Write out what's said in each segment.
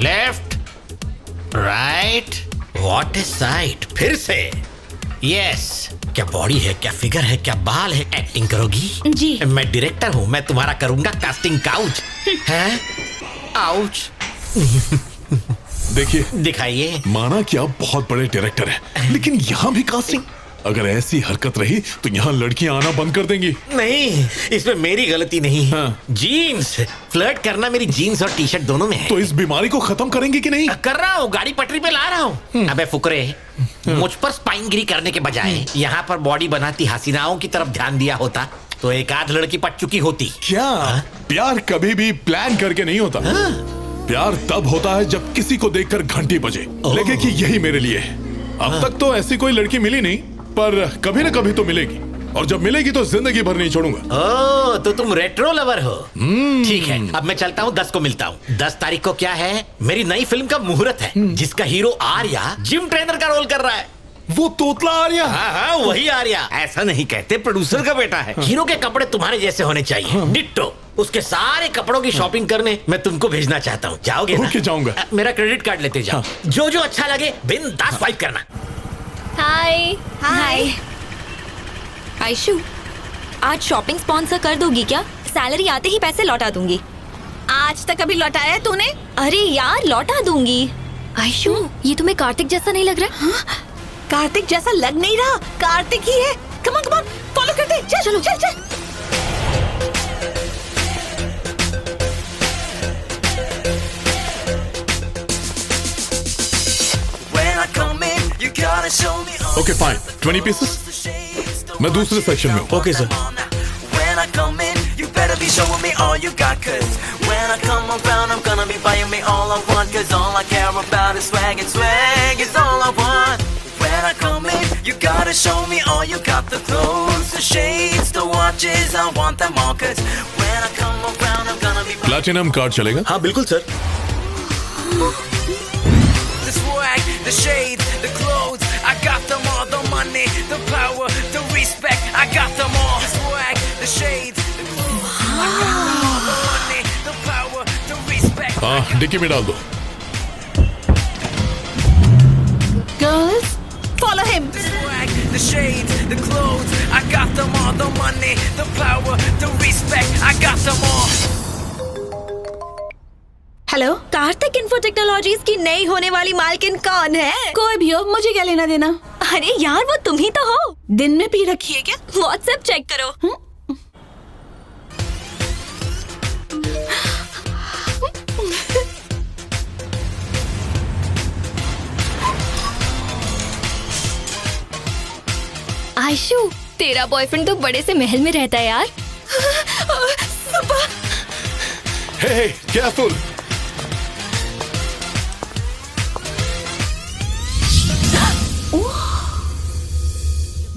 Left, right, what is site? फिर से। Yes. क्या बॉडी है, क्या फिगर है, क्या बाल है। एक्टिंग करोगी? जी। मैं डायरेक्टर हूँ, मैं तुम्हारा करूंगा कास्टिंग काउच। है? आउच। देखिए, दिखाइए। माना कि आप बहुत बड़े डायरेक्टर हैं, लेकिन यहाँ भी कास्टिंग? अगर ऐसी हरकत रही तो यहाँ लड़कियां आना बंद कर देंगी। नहीं, इसमें मेरी गलती नहीं है। हाँ। जीन्स, फ्लर्ट करना मेरी जीन्स और टी शर्ट दोनों में है। तो इस बीमारी को खत्म करेंगे कि नहीं? कर रहा हूँ, गाड़ी पटरी पे ला रहा हूँ। अबे फुकरे, मुझ पर स्पाइनगिरी करने के बजाय यहाँ पर बॉडी बनाती हसीनाओं की तरफ ध्यान दिया होता तो एक आध लड़की पट चुकी होती। क्या? प्यार कभी भी प्लान करके नहीं होता। प्यार तब होता है जब किसी को देखकर घंटी बजे, लगे कि यही मेरे लिए है। अब तक तो ऐसी कोई लड़की मिली नहीं, पर कभी न कभी तो मिलेगी, और जब मिलेगी तो जिंदगी भर नहीं छोड़ूंगा। ओह, तो तुम रेट्रो लवर हो। ठीक है, अब मैं चलता हूँ, 10 को मिलता हूँ। 10 तारीख को क्या है? मेरी नई फिल्म का मुहूर्त है, जिसका हीरो आर्या जिम ट्रेनर का रोल कर रहा है। वो तोतला आर्या? हाँ हाँ, वही आर्या। ऐसा नहीं कहते, प्रोड्यूसर का बेटा है। हीरो के कपड़े तुम्हारे जैसे होने चाहिए, डिट्टो। उसके सारे कपड़ों की शॉपिंग करने मैं तुमको भेजना चाहता हूँ। जाओगे ना? ओके, जाऊंगा। मेरा क्रेडिट कार्ड लेते जाओ। जो जो अच्छा लगे बिंदास स्वाइप करना। हाय। हाय आयशु, आज शॉपिंग स्पॉन्सर कर दोगी क्या? सैलरी आते ही पैसे लौटा दूंगी। आज तक अभी लौटाया है तूने? अरे यार, लौटा दूंगी। आयशु, ये तुम्हें कार्तिक जैसा नहीं लग रहा? हाँ? कार्तिक जैसा लग नहीं रहा, कार्तिक ही है। कम ऑन फॉलो करते। चल चलो, चल चल। Okay fine, 20 pieces. मैं दूसरे सेक्शन में हूँ। Okay sir. When I come in, you better be showing me all you got, 'cause when I come around, I'm gonna be buying me all I want, 'cause all I care about is swag, and swag is all I want. When I come in, you gotta show me all you got, the clothes, the shades, the watches, I want them all, 'cause when I come around, I'm gonna be platinum card चलेगा? हाँ बिल्कुल sir. the swag, the shades, the clothes, I got them all, the money, the power, the respect, I got them all. The swag, the shades, the clothes, I got them all, the money, the power, the respect. हाँ, dicky में डाल दो। Girls, follow him. The swag, the shades, the clothes, I got them all, the money, the power, the respect, I got them all. Hello, Kartik info technologies की नई होने वाली मालकिन कौन है? कोई भी हो, मुझे क्या लेना देना? अरे यार, वो तुम ही तो हो। दिन में पी रखी है क्या? व्हाट्सएप चेक करो। आयशु, तेरा बॉयफ्रेंड तो बड़े से महल में रहता है यार। हे, केयरफुल।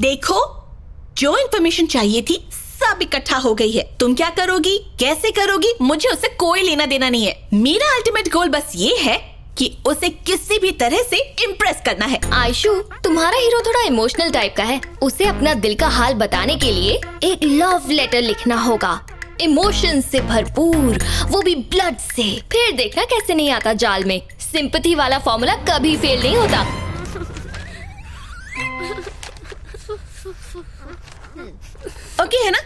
देखो, जो इन्फॉर्मेशन चाहिए थी सब इकट्ठा हो गई है। तुम क्या करोगी, कैसे करोगी, मुझे उससे कोई लेना देना नहीं है। मेरा अल्टीमेट गोल बस ये है कि उसे किसी भी तरह से इम्प्रेस करना है। आयशु, तुम्हारा हीरो थोड़ा इमोशनल टाइप का है। उसे अपना दिल का हाल बताने के लिए एक लव लेटर लिखना होगा, इमोशन से भरपूर, वो भी ब्लड से। फिर देखना कैसे नहीं आता जाल में। सिंपैथी वाला फॉर्मूला कभी फेल नहीं होता। ओके है ना?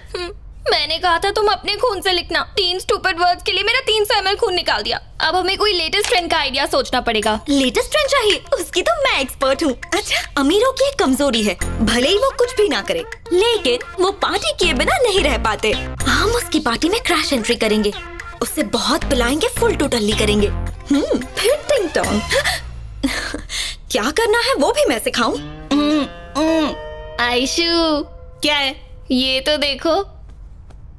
मैंने कहा था तुम अपने खून से लिखना। 3 स्टूपिड वर्ड्स के लिए मेरा 300 ml खून निकाल दिया। अब हमें कोई लेटेस्ट ट्रेंड का आइडिया सोचना पड़ेगा। लेटेस्ट ट्रेंड चाहिए? उसकी तो मैं एक्सपर्ट हूँ। अच्छा, अमीरों की एक कमजोरी है, भले ही वो कुछ भी ना करे, लेकिन वो पार्टी किए बिना नहीं रह पाते। हम उसकी पार्टी में क्रैश एंट्री करेंगे, उसे बहुत पिलाएंगे, फुल टोटली करेंगे। फिर टिंग टोंग। क्या करना है वो भी मैं सिखाऊं। आयशु, क्या है? ये तो देखो।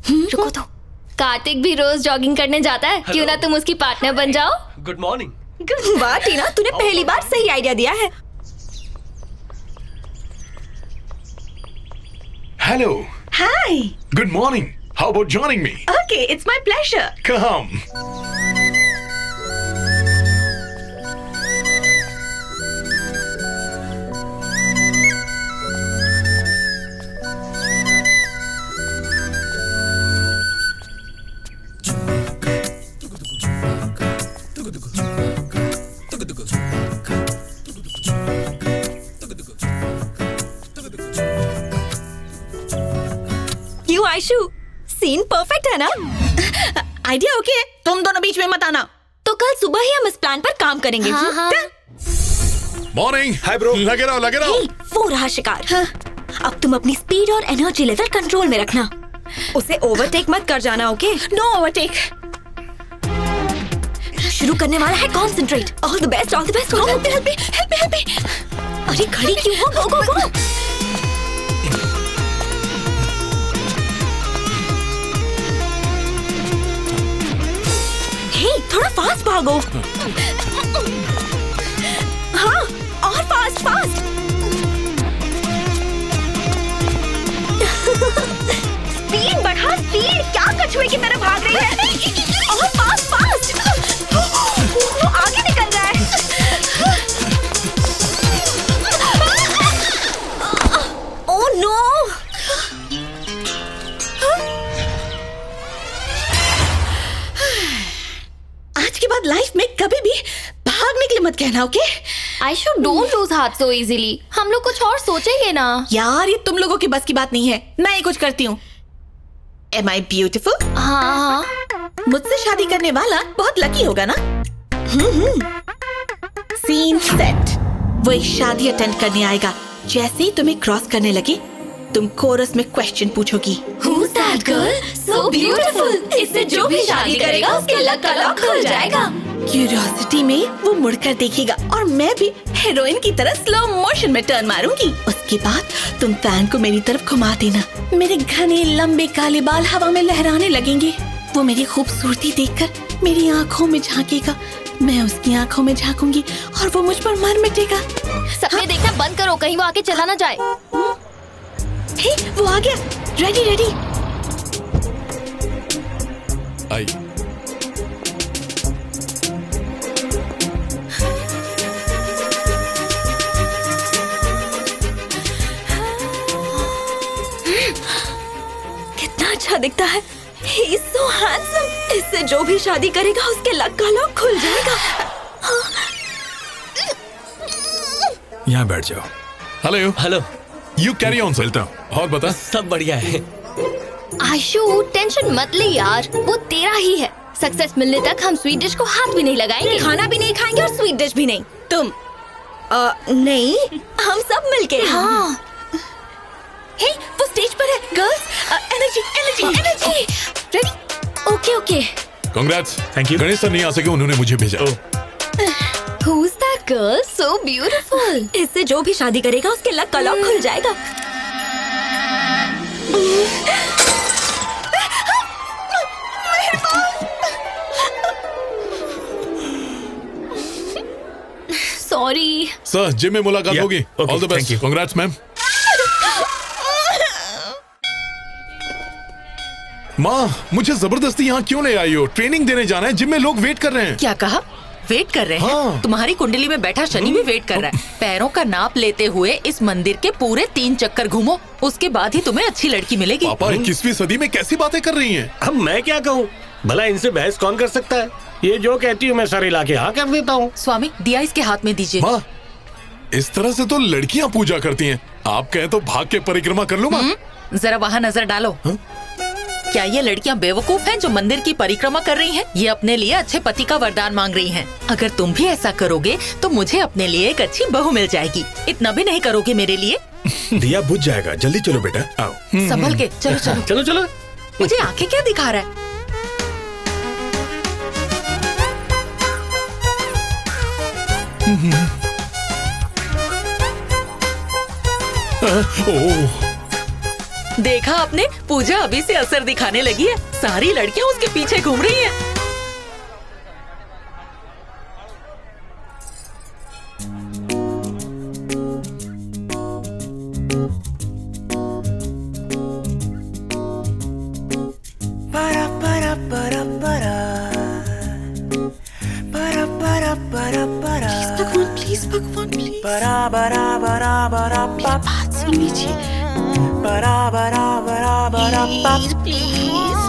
रुको तो, कार्तिक भी रोज जॉगिंग करने जाता है। क्यों ना तुम उसकी पार्टनर बन जाओ? Good morning. वाह टीना, तूने पहली बार सही आइडिया दिया है। Hello. Hi. Good morning. How about joining me? Okay, it's my pleasure. Come. क्यों आयशु, सीन परफेक्ट है ना? आइडिया ओके है, तुम दोनों बीच में मत आना। तो कल सुबह ही हम इस प्लान पर काम करेंगे। हाँ, हाँ। मॉर्निंग। Hi bro. लगे रहो। हे, वो रहा शिकार। अब तुम अपनी स्पीड और एनर्जी लेवल कंट्रोल में रखना। उसे ओवरटेक मत कर जाना, ओके? No overtake. शुरू करने वाला है, concentrate. All the best, all the best. Help me. अरे खड़ी क्यों हो? गो गो गो। हे, थोड़ा फास्ट भागो। हाँ, और फास्ट। स्पीड बढ़ा, स्पीड। क्या कछुए की तरह भाग रही है? और फास्ट। वो आगे निकल रहा है। Oh no. आज के बाद लाइफ में कभी भी भागने के लिए मत कहना, okay? Aishu, don't lose heart so easily. हम लोग कुछ और सोचेंगे ना। यार, ये तुम लोगों की बस की बात नहीं है। मैं ही कुछ करती हूँ। Am I beautiful? हाँ। मुझसे शादी करने वाला बहुत लकी होगा ना? Scene set. वो एक शादी अटेंड करने आएगा। जैसे ही तुम्हें क्रॉस करने लगे, तुम कोरस में question पूछोगी। Who's that girl? So beautiful. इससे जो भी शादी करेगा उसके लक का लॉक खुल जाएगा। क्यूरियोसिटी में वो मुड़कर देखेगा और मैं भी हीरोइन की तरह स्लो मोशन में टर्न मारूंगी। उसके बाद तुम फैन को मेरी तरफ घुमा देना। मेरे घने लंबे काले बाल हवा में लहराने लगेंगे। वो मेरी खूबसूरती देखकर मेरी आंखों में झांकेगा। मैं उसकी आंखों में झांकूंगी और वो मुझ पर मर मिटेगा। सपने देखना बंद करो, कहीं वो आके चला ना जाए। हे, वो आ गया। रेडी। आई। कितना अच्छा दिखता है। He is so handsome. इससे जो भी शादी करेगा उसके लक का लॉक खुल जाएगा। यहाँ बैठ जाओ। हेलो। You carry on. चलता हूँ। और बता। सब बढ़िया है। आयशु, टेंशन मत ले यार, वो तेरा ही है। सक्सेस मिलने तक हम स्वीट डिश को हाथ भी नहीं लगाएंगे, खाना भी नहीं खाएंगे और स्वीट डिश भी नहीं। तुम नहीं, हम सब मिलके। हाँ। हे, वो स्टेज पर है। Girls, energy. Ready? Okay. Congrats. Thank you. Ganesh sir नहीं आ सके, उन्होंने मुझे भेजा। Who's that girl? So beautiful. इससे जो भी शादी करेगा उसके लक का लॉक खुल जाएगा। सॉरी। सर, जिम में मुलाकात Yeah, होगी। okay, all the thank best. you. Congrats ma'am. माँ, मुझे जबरदस्ती यहाँ क्यों ले आई हो? ट्रेनिंग देने जाना है, जिम में लोग वेट कर रहे हैं। क्या कहा? वेट कर रहे हैं? हाँ। तुम्हारी कुंडली में बैठा शनि भी वेट कर रहा है। पैरों का नाप लेते हुए इस मंदिर के पूरे 3 चक्कर घूमो, उसके बाद ही तुम्हें अच्छी लड़की मिलेगी। पापा 21वीं सदी में कैसी बातें कर रही हैं? अब मैं क्या कहूँ? भला इनसे बहस कौन कर सकता है? ये जो कहती हूँ मैं सारी लाके हाँ कर देता हूँ। स्वामी, दिया इसके हाथ में दीजिए। माँ, इस तरह से तो लड़कियाँ पूजा करती हैं। आप कहें तो भाग के परिक्रमा कर लूँ माँ? जरा वहाँ नजर डालो। क्या ये लड़कियाँ बेवकूफ हैं जो मंदिर की परिक्रमा कर रही हैं? ये अपने लिए अच्छे पति का वरदान मांग रही हैं। अगर तुम भी ऐसा करोगे तो मुझे अपने लिए एक अच्छी बहू मिल जाएगी। इतना भी नहीं करोगे मेरे लिए? दिया बुझ जाएगा। जल्दी चलो बेटा, आओ। संभल के चलो। चलो। मुझे आंखें क्या दिखा रहा है? ओह, देखा आपने, पूजा अभी से असर दिखाने लगी है। सारी लड़कियां उसके पीछे घूम रही हैं। भगवान प्लीज बात सुन लीजिए प्लीज।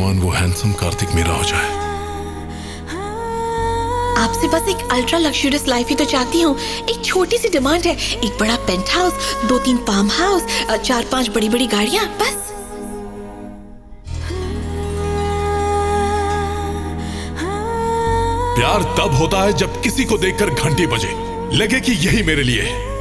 भगवान वो हैंडसम कार्तिक मेरा हो जाए। आपसे बस एक अल्ट्रा लग्जरियस लाइफ ही तो चाहती हूँ। एक छोटी सी डिमांड है, एक बड़ा पेंट हाउस, 2-3 फार्म हाउस, 4-5 बड़ी बड़ी गाड़ियाँ, बस। प्यार तब होता है जब किसी को देखकर घंटी बजे, लगे कि यही मेरे लिए है।